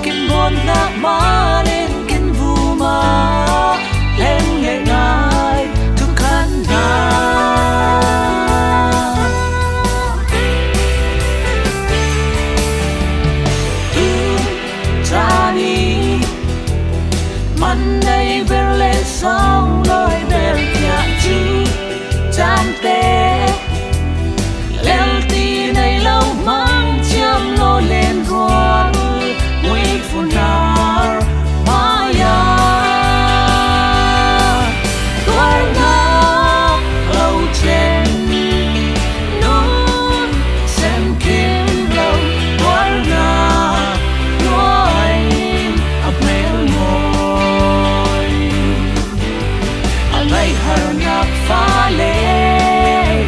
kin bon na ma lên kin vu ma lên ngày ngày tu kan na tu ta ni man nay ver lên song lối ver kia chu cham te lên ti này lâu mang chăm lo lên ruộng nguy phụ nar maya tuổi ngã lâu trên núi xem kim lâu tuổi ngã nuôi ấp mèo ngồi anh hay harap phá lệ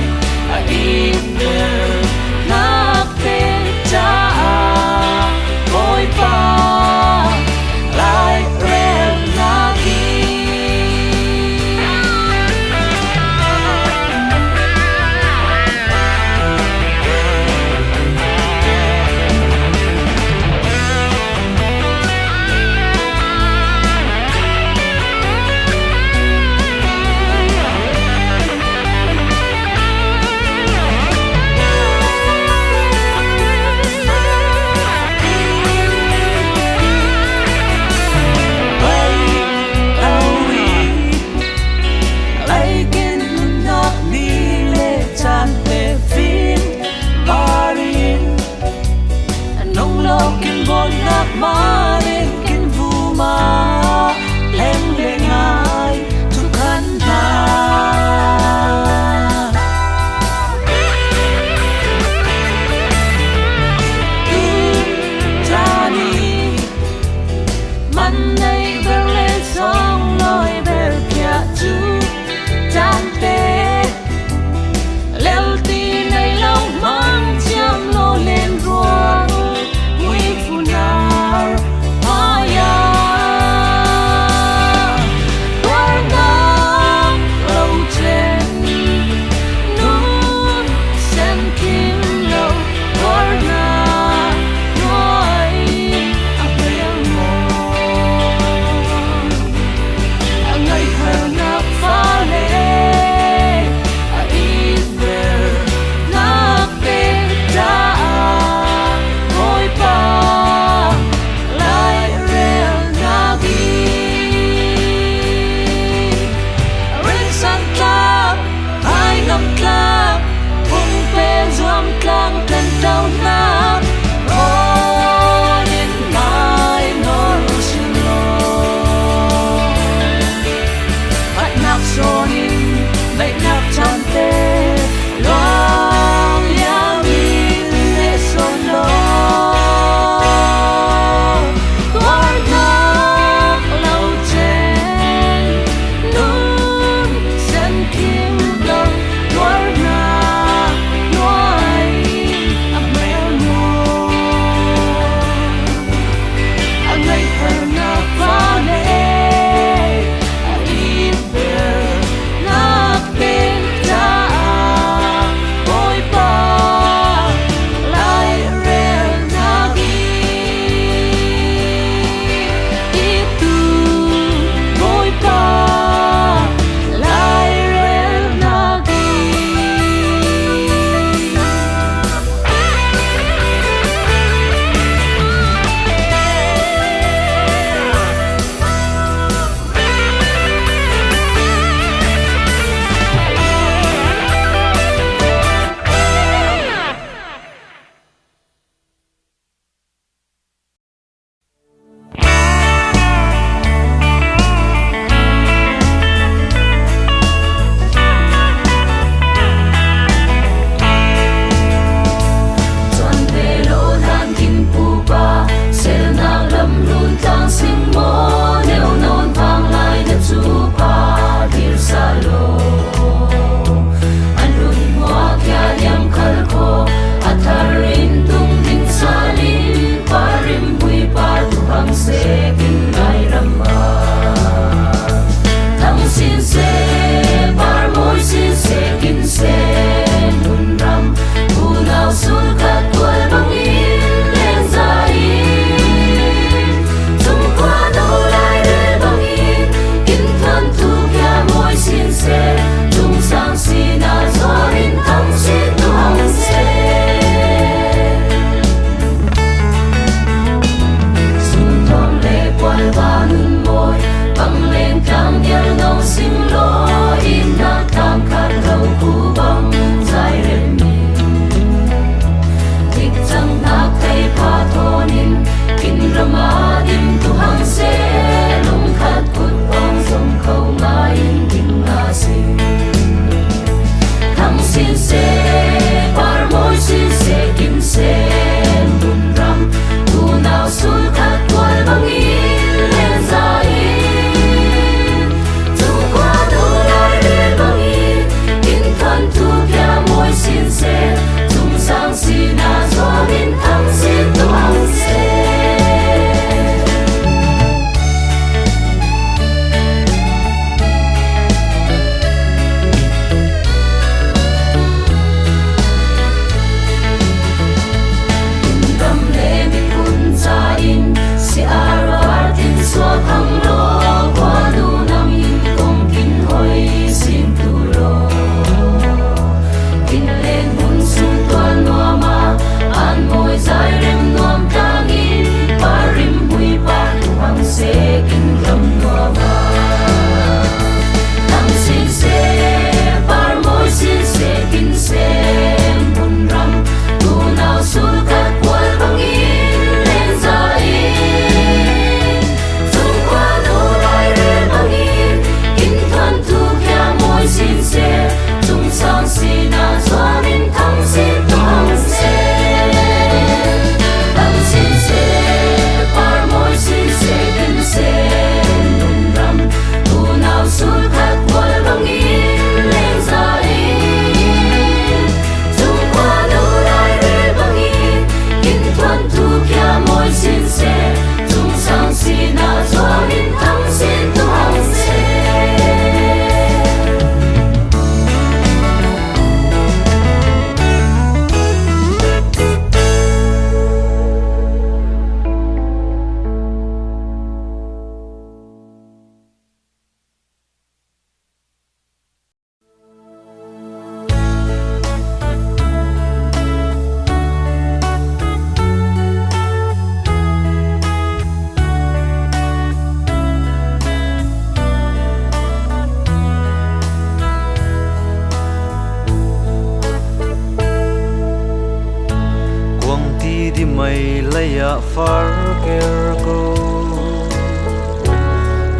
far kerko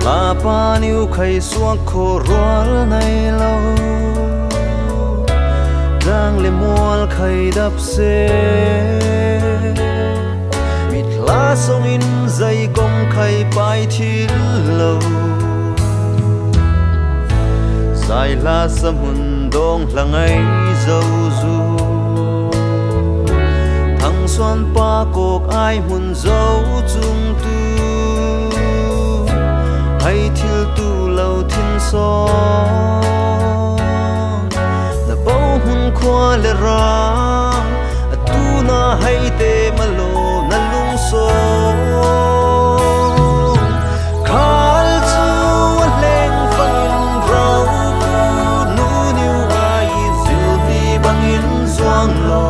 la pa niu khai suak kho rual nei lo rang le mual khai dap se mit la song in zai gom khai pai thil lo zai la samun dong hlangai zo zu thang xoan pa kok ai mun zo chung tu hay thil tu lâu thiên so na bao hun khoa le ra tu na hay te malo na lung so khal chu leng phang rau nu niu ai zil đi bang in zoang lo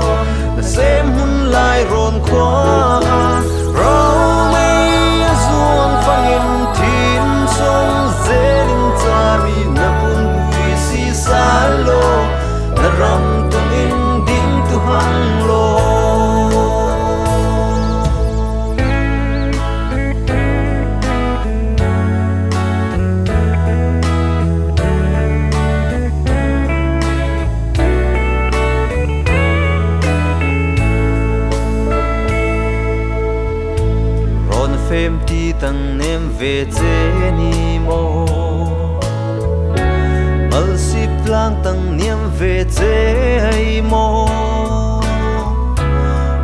na sem hun lai ron khoa rau mei zuang phang in thiên song zelim tami na pun bui si salo na ram tung in ding tu hang lo ron phim ti tang nem về chế ni mo al sip lang tang niam về chế ai mo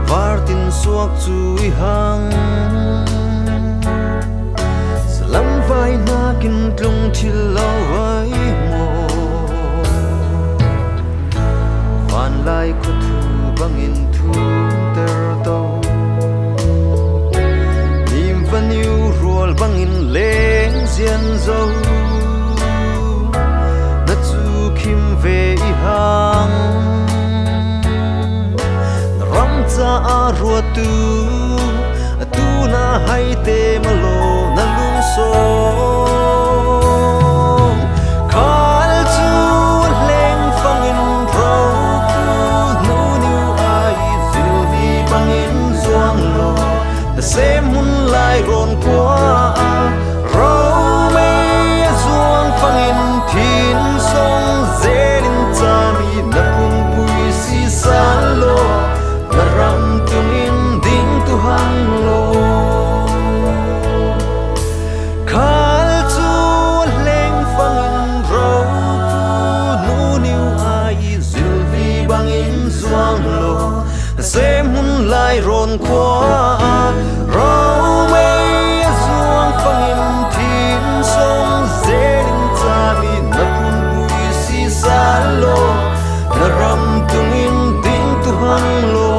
var tin suak chui hang salam vai na kin tlung thil lo ai mo van lai ko thu bang in thu ter to vaniu rual bang in leng zian zo na chu khim ve I hang na ram cha a ru tu na hai te malo na lung so khal chu leng phang in ro nu niu ai zil di bang in zoang lo the same hun lai ron qua rau mei zuang phang in thiên song zelin tami na pun pui si san lo na ram tung in ding tu hang lo khal chu leng phang in rau nu niu ai zil vi bang in zuang lo the same hun lai ron qua rau mei zuang phang in thiên song zelin tami na pun bui si san lo na ram tung in ding tu hang lo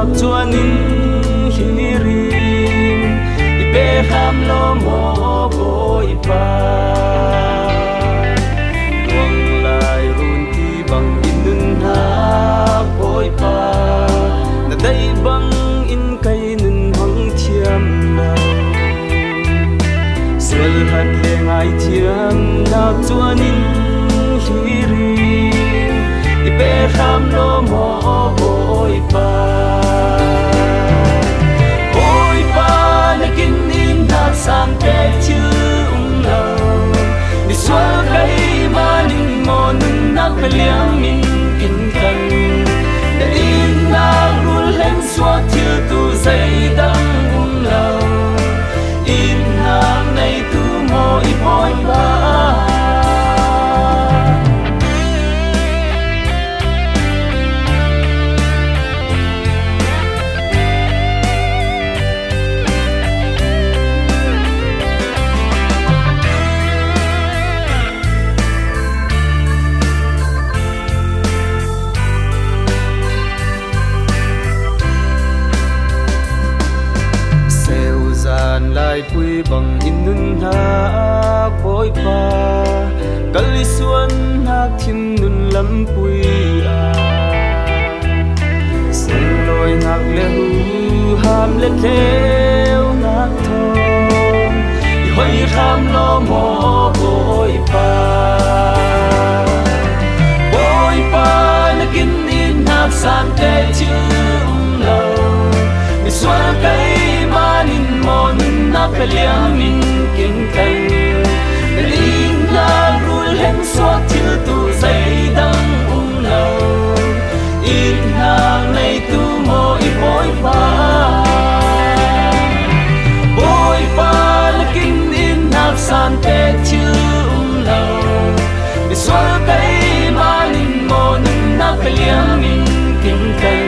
nak chuanin hirin ipe kham lo mo boi pa luang lai run ti bang inun ha boi pa na dai bang in kai nun hang thiam lo sual hat le ngai thiam nak chuanin hirin ipe kham lo mo boi pa boi pa na kin in nak sang te chu lo ni sual kai ma ning mo nun nak liang min kin kan da in na rul hen suat thiu tu zai dang lo in hang nei tu mo i boi pa lai pui bang inun ha boi pa kali suan hak thim nun lam pui a sen loi ngak le hu ham le keu ngak thong i hoi kham lo mo boi pa na kin in hak san te chu lo ni suan kai ma nin mo nun nak liang min kin kai ling la rul hen suat thiu tu zai dang lo in hang nei tu mo i boi pa la kin in nak san te chu lo ni sual kai ma nin mo nun nak liang min kin kai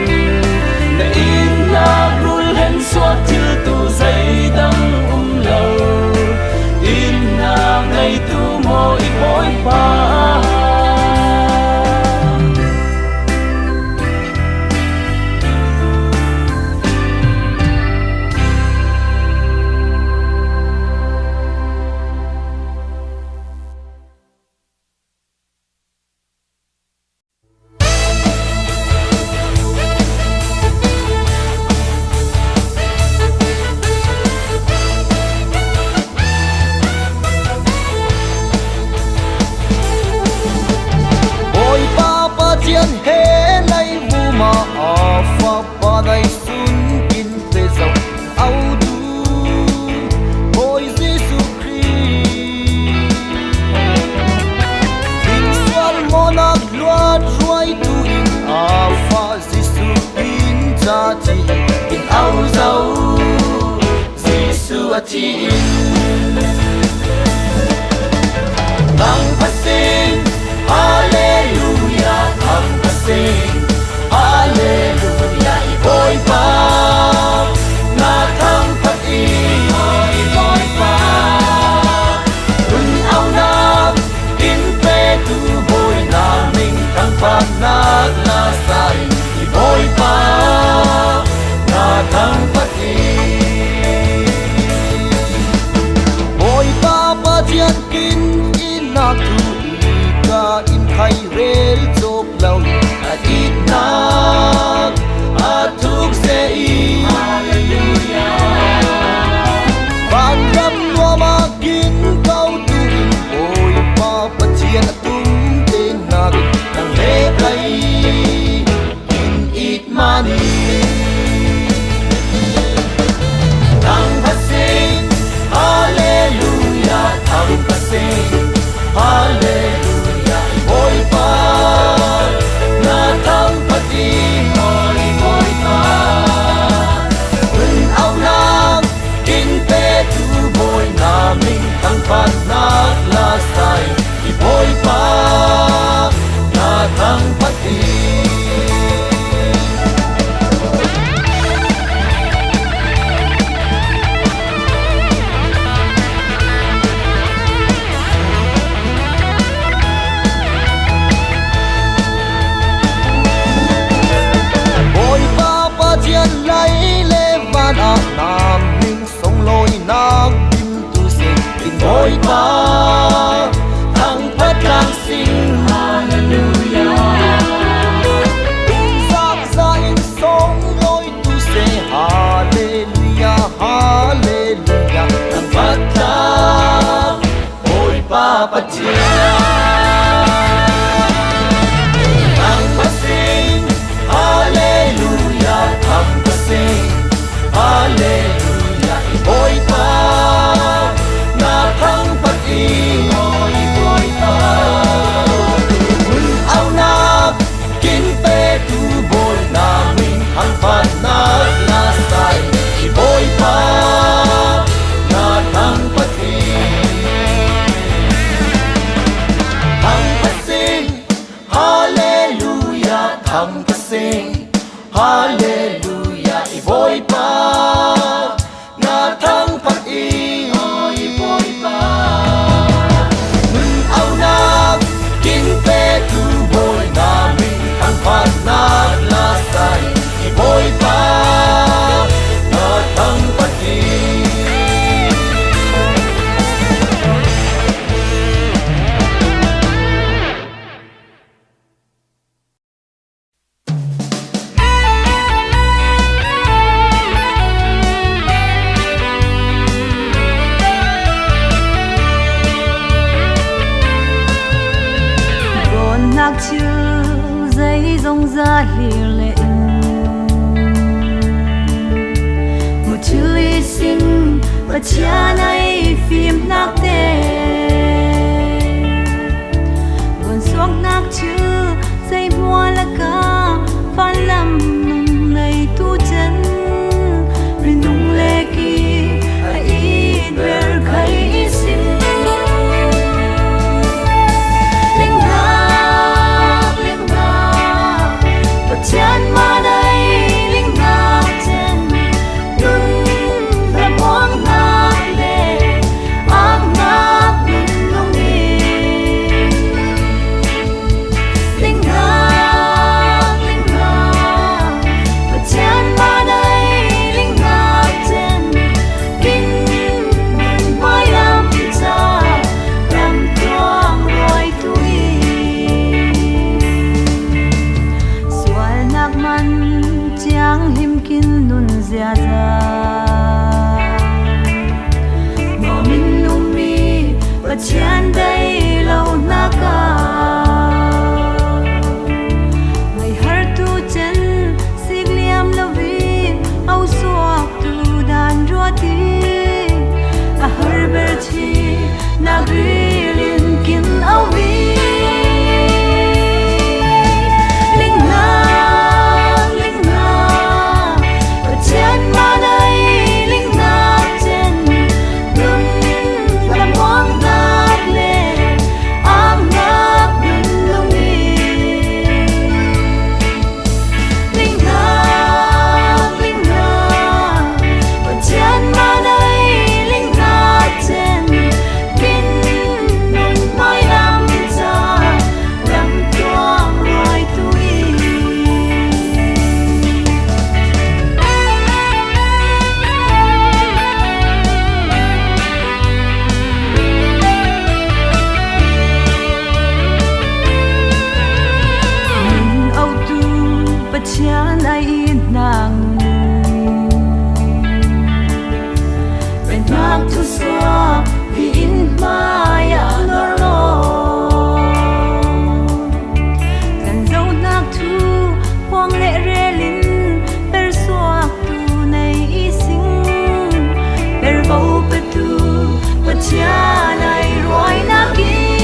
in la rul hen suat thiu tu zai dang lo in hang nei tu mo i boi pa yan lai le van a nam ning song loi nak dim tu se tin boy pa thang pat lang sing hallelujah sa sa in song loi tu se hallelujah hallelujah thang pat la boy pa patia Hallelujah, boy pa, na thang pat oi boy pa. Mun au na kin pe tu boy na min hang pat na la sai boy pa, na thang pat thang pat sing, hallelujah, thang pat sing, hallelujah, boy pa. ra lìa lệ một chữ hy sinh và cha này phim nát tê buồn xót nát chữ dây mua là ca phan lâm nung này tu chân vì nung lệ kỳ ai ít ver khai xin chân mà đây linh ngạc chân nun là mong ngạc lệ ác ngạc nun nung đi linh ngạc và chân mà đây linh ngạc chân kinh nun mới làm cha làm toang rồi tuổi man chang him kin nun zia za mo min num mi và chan đây lâu na ka ngày har tu chân sig liam lovi au suak tu dan roti a har ber chi na grilin kin au vi chan ai nang bên nak tu so vi in maya nor lo kan dâu nak tu hoang lệ relin per so tu nei i sing per vô pe tu pa chan ai roi na ki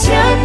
chân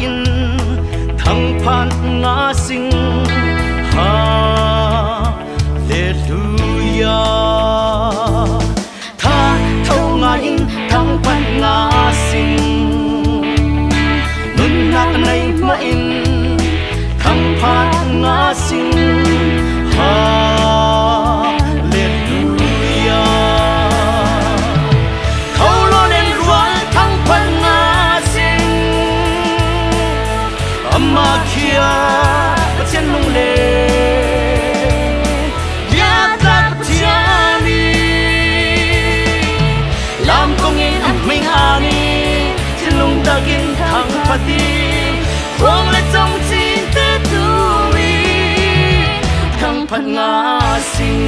อินทั้งพันงาสิงฮาเลลูยาถ้าเท่างาอินทั้งพันงาสิงนุนนักในมาอินทั้งพันงาสิงฮาเลลูยาเขาโลเล่นรัวทั้งพันงาสิงอามาเคียประเทศลงเลยาตักเทียนีลำกงอินไม่หานีจะลงตะกินทางปฏิควงและจงจีนเตตูมีทั้งพันงาสิง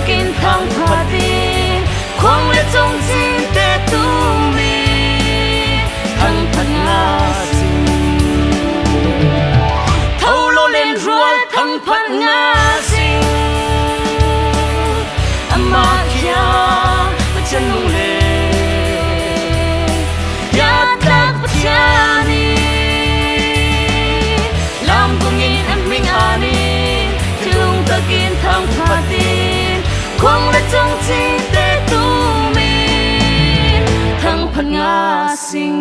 กินทางพอดีควงและจงจีนแต่ตูมีทั้งพันงาสิงเท่าโลเล่นรัวทั้งพันงาสิงอามาเคียประเทศลงเลยาตักประเทศนีลำกงอินไม่หานีที่ลงตะกินทางพอดีควงและจงจีนแต่ตูมีทั้งพันงาสิง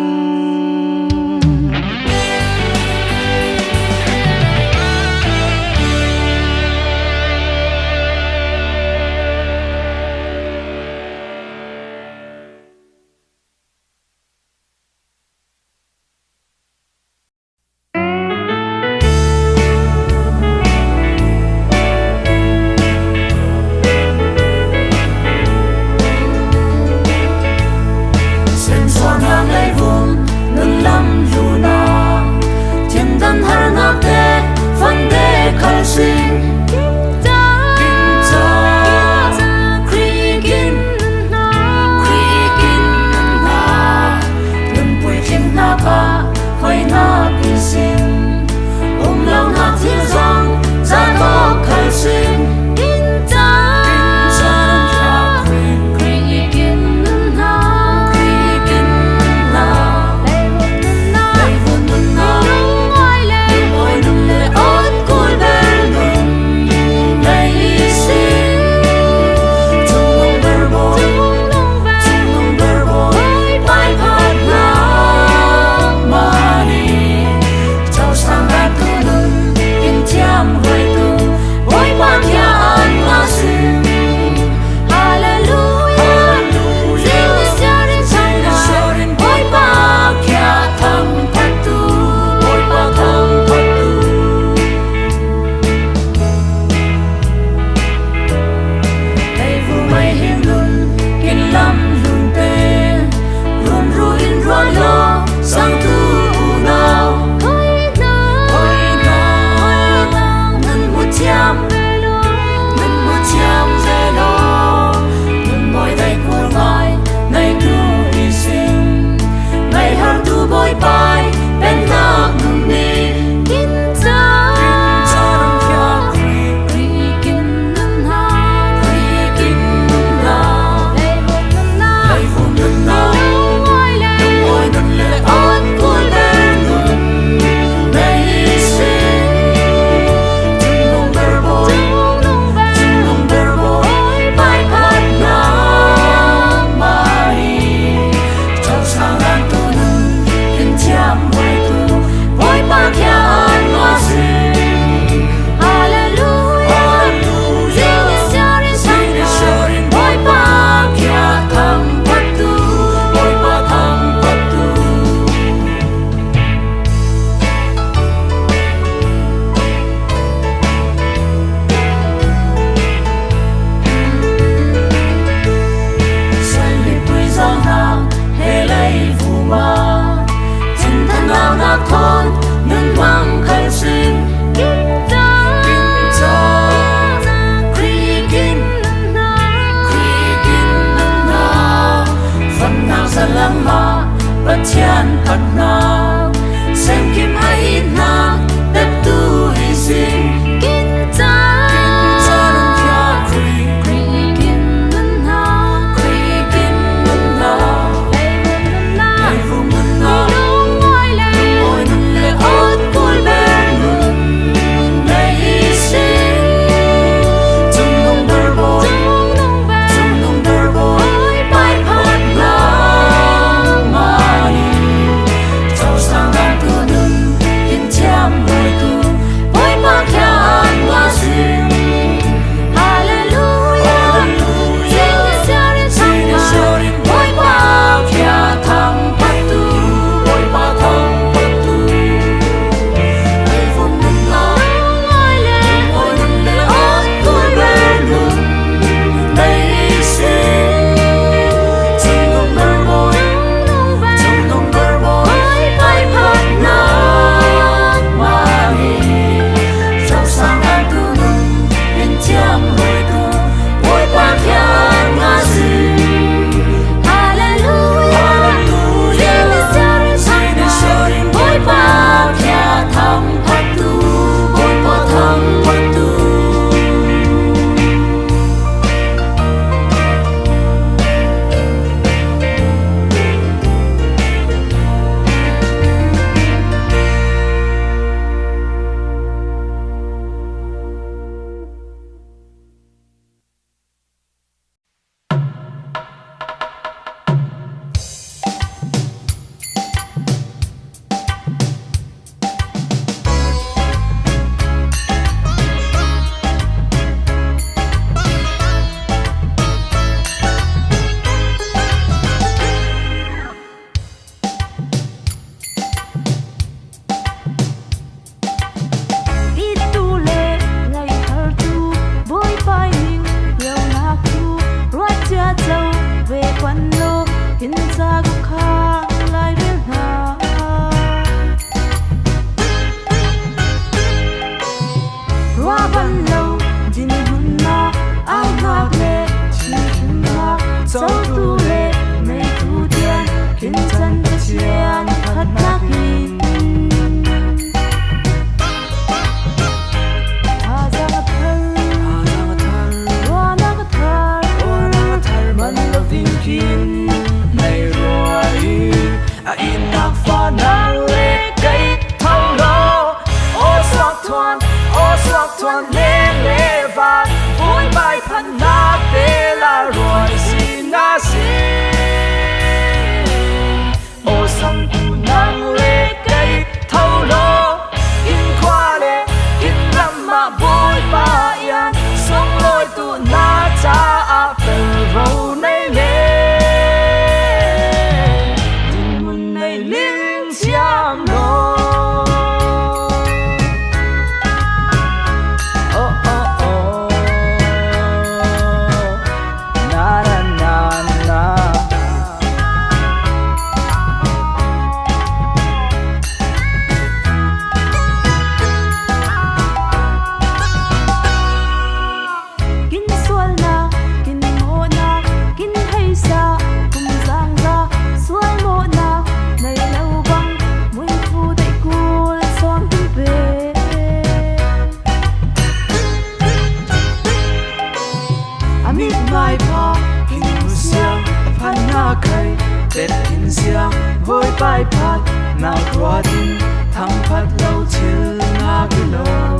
hăng phát lâu chill ngã cái lâu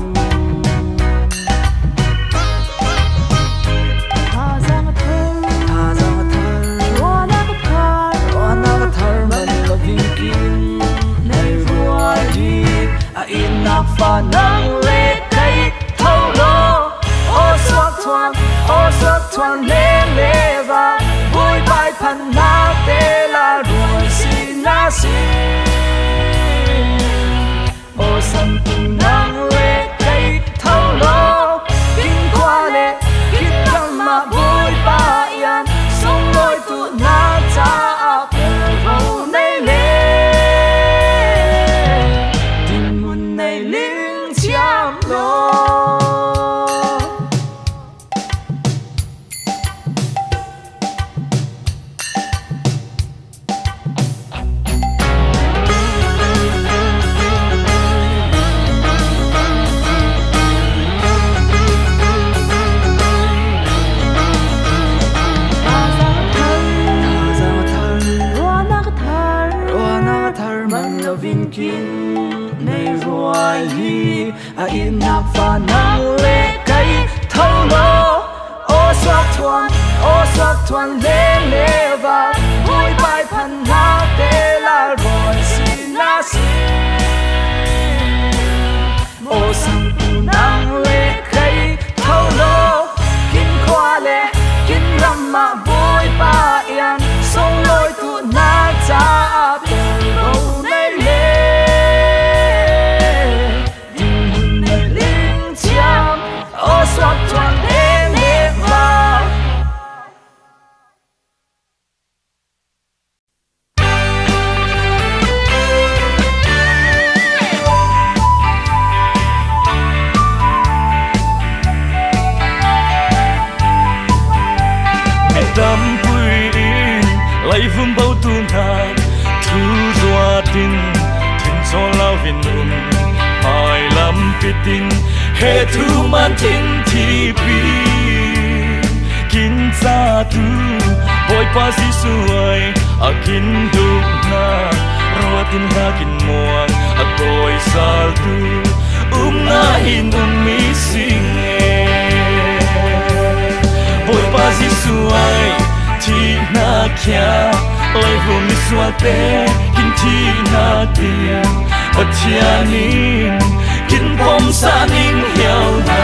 tha giang thơ rua na cái thơ mình là viên kim này rùa đi in nạp pha nắng lệ cây thâu lô ô xoát thoáng lê và vui bay phần na tê là ruồi xin na xin ô sân từng nắng lệ cây thâu lô kinh qua lệ kinh tâm mà vui ba yên sống lối tụ na cha áp râu này lệ tình muốn này linh chạm lô viên kim này rồi hi in nạp và nắng lệ cây thâu lô ô xoát thoáng lê và vui bay phần na tê là rồi xin na xin ô sang tu nắng lệ cây thâu lô kinh khoa lệ kinh rằm mà vui ba yên sống lối tu na cha tê râu này lệ tình hồn này linh chạm ô xoát thoáng lê vào đắm quy in lấy vun bao tu na thu doa tin tin cho lao viên nun hai lam pitin he thu man tin ti pi kin sa tu boy pa si suai a kin du na ro tin ha kin muang a toy sal tu na hin mi sing boy pa si suai ti na kya oi vu mi suai te kin ti na ti patiani kin pom sa ning hiao na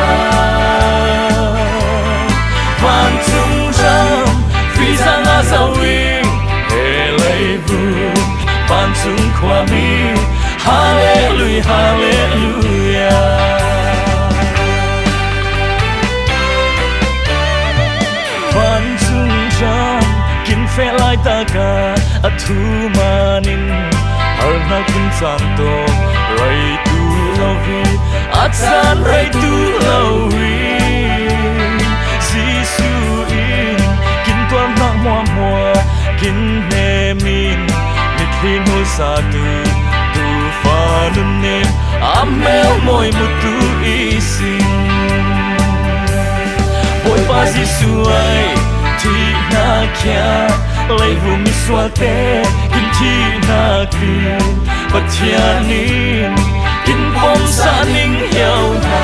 van chung jam phi sang a sa wing he lei vu van chung kwa mi hallelujah hallelujah kin fe lai ta ka a thu manin har na kin san to rai tu lovi a san rai tu lovi si su in kin tuan na mo kin ne min nit hin ho sa tu fa nun ne amel moi mutu isin boy pa si suai ti na kya lai vu mi swa te kin ti na ki patiani kin pom sa ning hiao na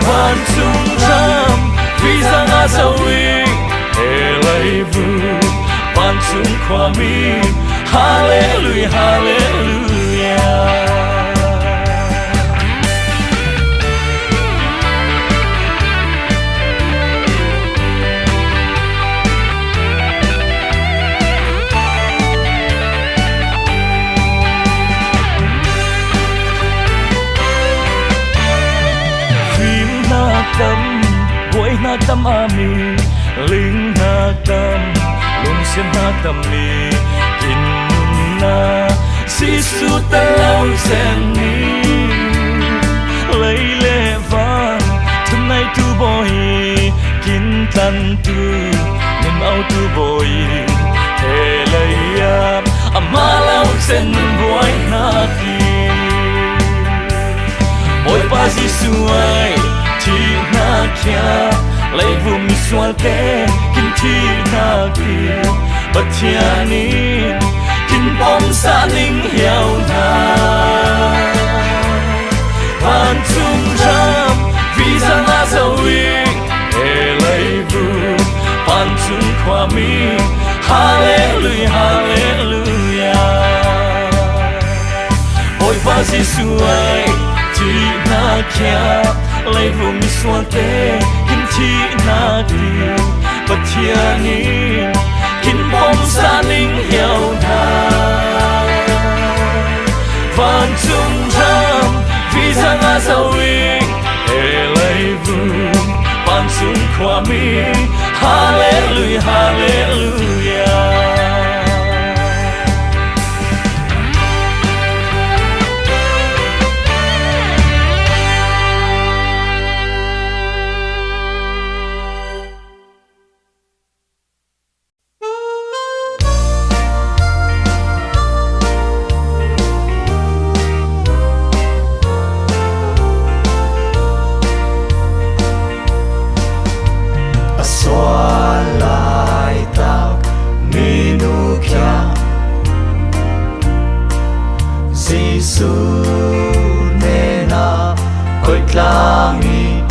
van chung jam vi sang a sa wing he lai vu van chung kwa mi hallelujah hallelujah boy na tam ami ling na tam lung xian na tam mi kin na si su ta lau sen ni lấy lệ van thân này tu boy kin tan tu nem au tu boy he lấy ama lau sen boy na ki boy pa si suai ti na kya lai vu mi swal te kin ti na ki patiani kin pom sa ning hiao Giêsu ai chỉ na kia lấy vùng xuân tế kinh chỉ na đi bất thiên ni kinh bom sa ninh hiểu tha van chung tham vì rằng a sao ri e lấy vùng van chung khoa mi hallelujah hallelujah. Giêsu nên na cội langit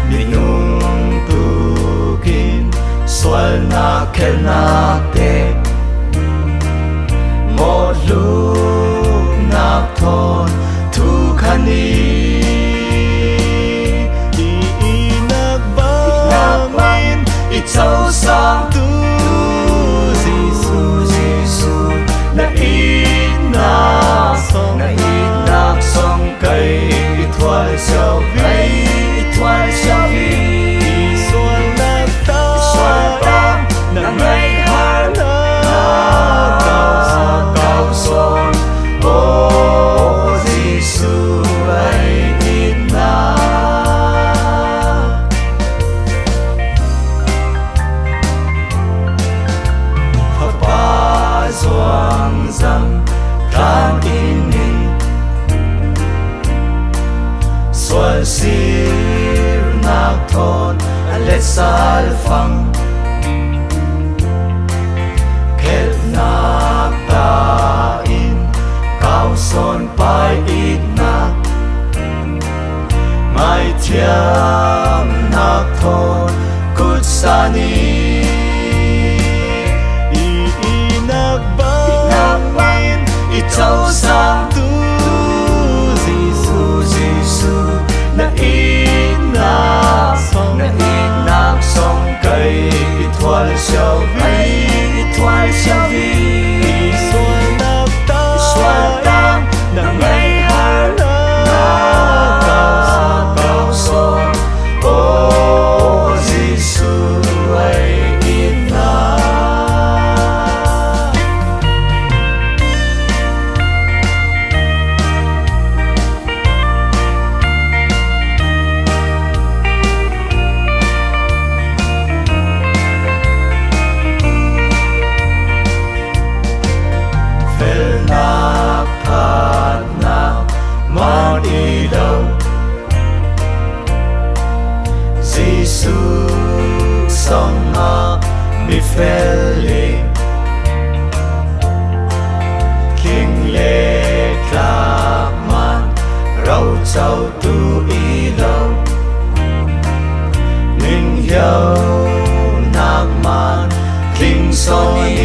minung tukin soal na kelnak te một lúc nak thon thu khani inak bangin itau sang tu na inak song cây thoại sao vi xuân ta na ngày har cao son ô Giêsu ai inak Papa zoang zam tan in Soal sir nak thon let sal phang ket nak ta in cao son pai ít nak mai thiam nak thon kut sani inak bangin itau sang tu Giêsu na inak song cây thoại sao vi xuân ta na ngày har cao son ô Giêsu ai inak Giêsu song a mi feli king le klak man rau chau tu i lo ning hiao nak man king soni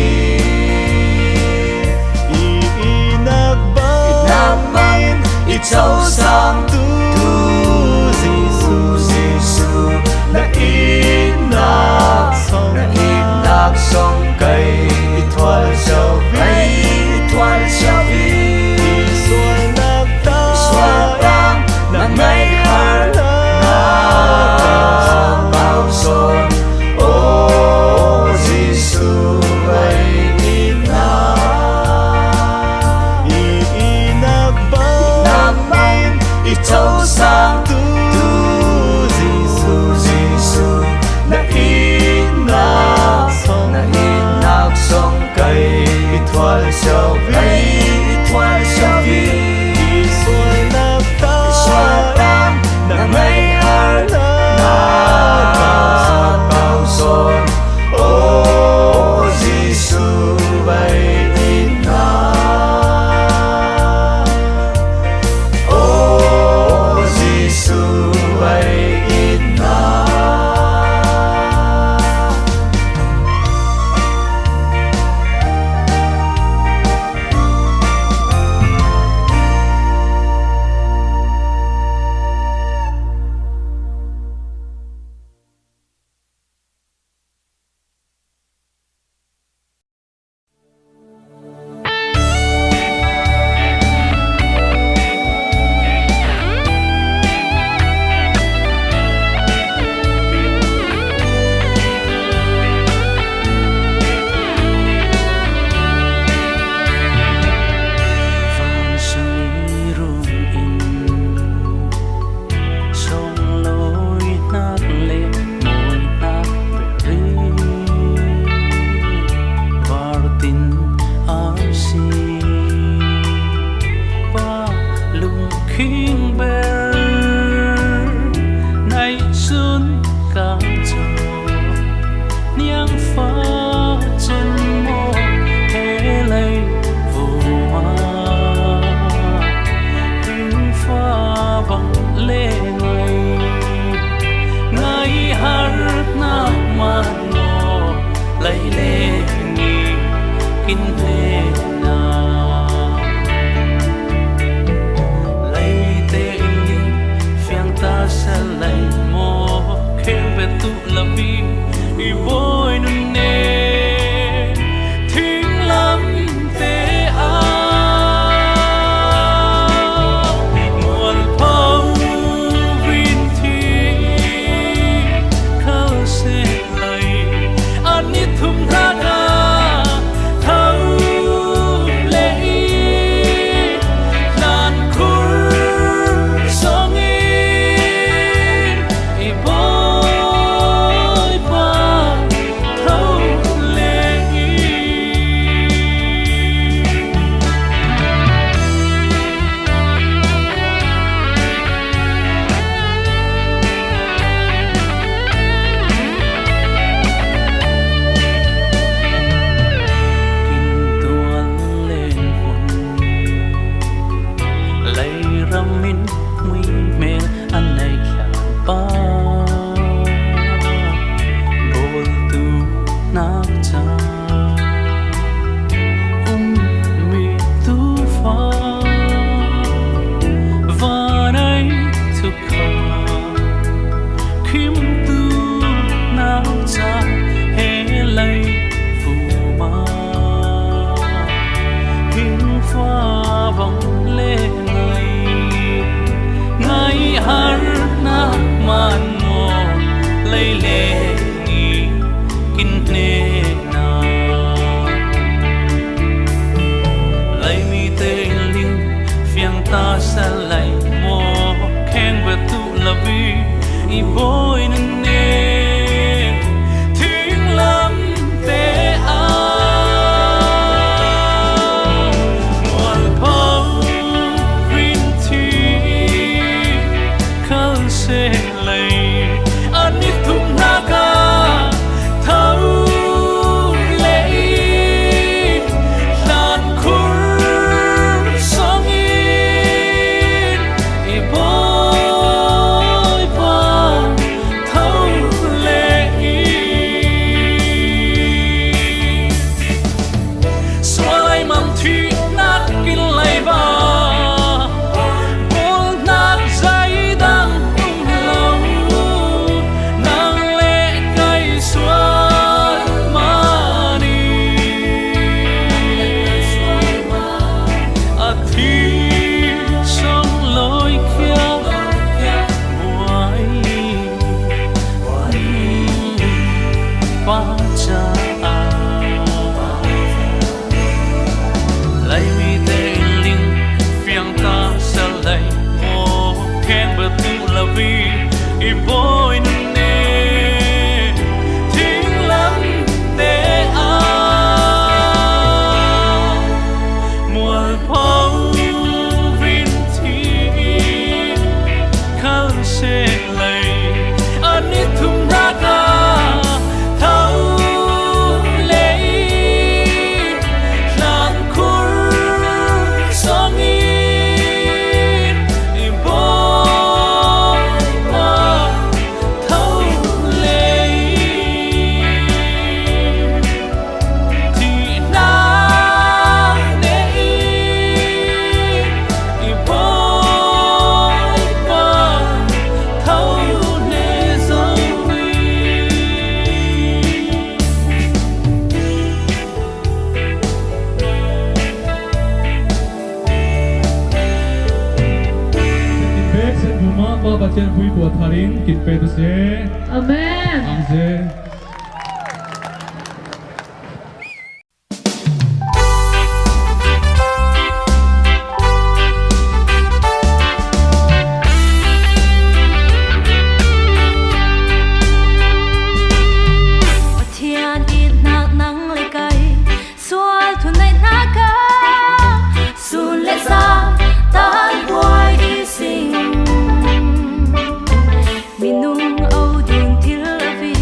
inak bangin itau sang tu Giêsu na inak song cây thoại sao vi xuân ta na ngày har cao son na lấy tê linh phiang ta sẽ lấy mô khen về tu là vì y vội nun nê thính lắm tê áo nguồn phong vinh thi khâu sẽ lấy anh ít thùng ra ra thâu lệ làn khur song in y bôi ba thâu lệ kinh tuan lên quần lấy râm min nguy mê anh này khả ba bồi tu nát cha mi tu pha và nay thực khả kim tu nát cha hé lấy phù ma hình pha vòng lê ngày ngày har na man mo lấy lê nghi kinh nê na lấy mi tê linh phiang ta sẽ lấy mô khen về tu là vì y bôi nên nê thính lắm tê áo nguồn phong vinh thi khâu sẽ lấy anh ít thùng ra ca thâu lệ làn khur song in y bôi ba thâu lệ xóa lại mầm thủy nát kinh lấy ba bồn nát dây đang tung lâu nàng lệ cây xóa mà đi à thi sông lối kia ba cha lấy mi tê linh phiang ta sẽ lấy mô khen bờ tu là vì y bôi nun nê thính lắm tê áo mùa phong vinh thi khâu sẽ lấy anh ít thùng ra ca thâu lệ làn khur song in y bôi ba thâu lệ thì na để y bôi ba thâu lệ dấu Bek sen buma pa bachen pui po tharin kit pe to se Amen. amse Thiên ít nặng nắng lấy cây xóa thuần này na ca xuân lệ xa tan hoài đi sinh mình nung âu đường thiên là vì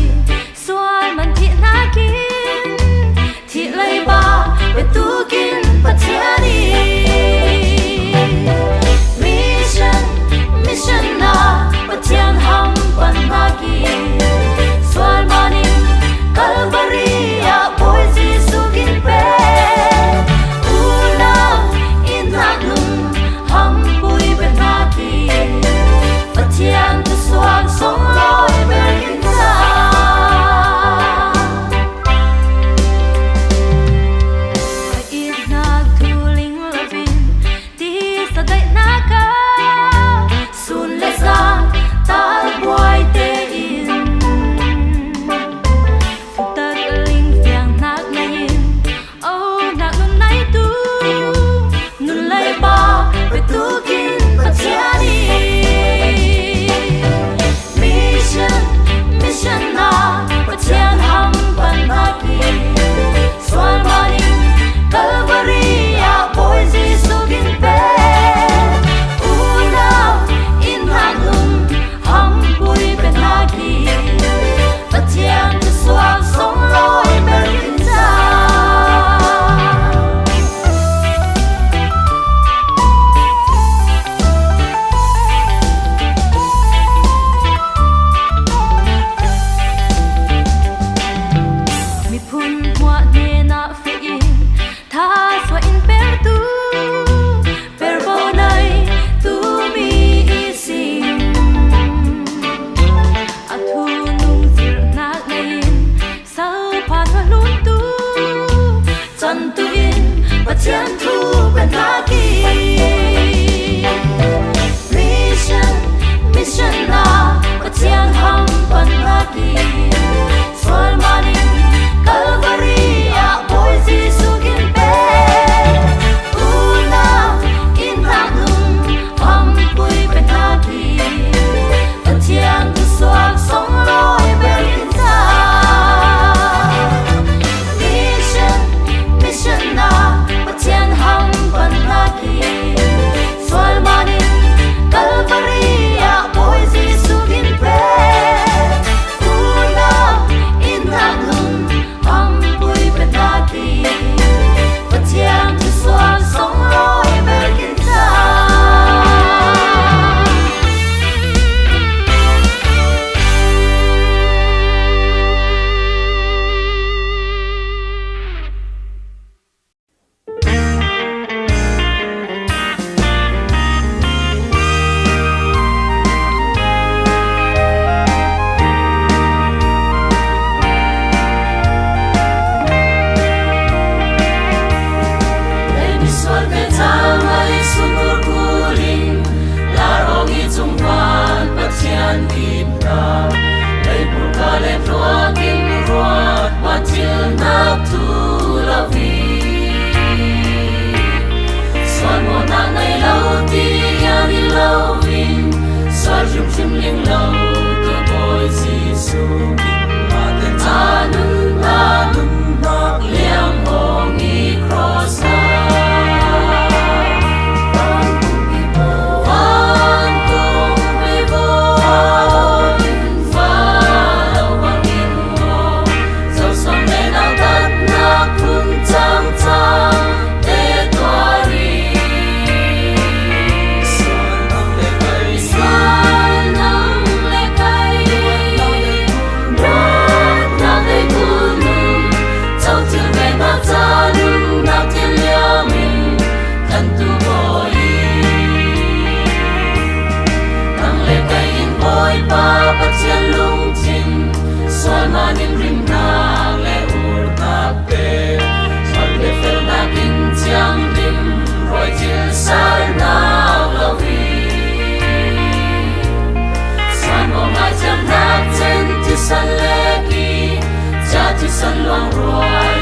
bất chiến thu bên ta kỳ mission na bất chiến hằng bên ta kỳ soal manin Calvary a boy Jesus kin pe una in tanung hằng bui bên ta kỳ bất chiến tu soal song loi bên tin ta mission na bất chiến hằng bên ta kỳ soal manin Calvary a boy Jesus kin pe una in tanung hằng bui bên ta kỳ bất chiến tu soal song loi bên tin ta Hãy subscribe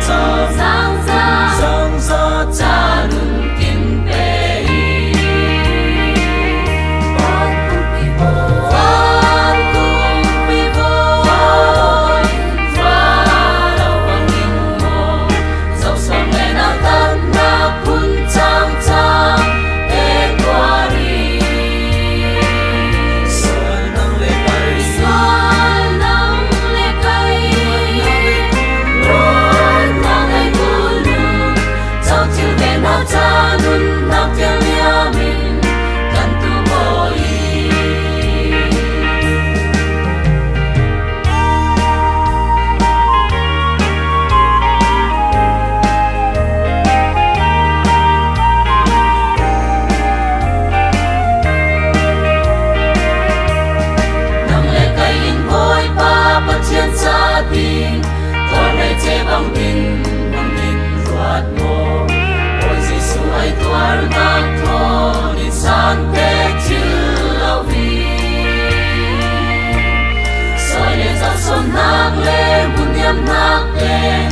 cho kênh Ghiền Mì Gõ để không bỏ lỡ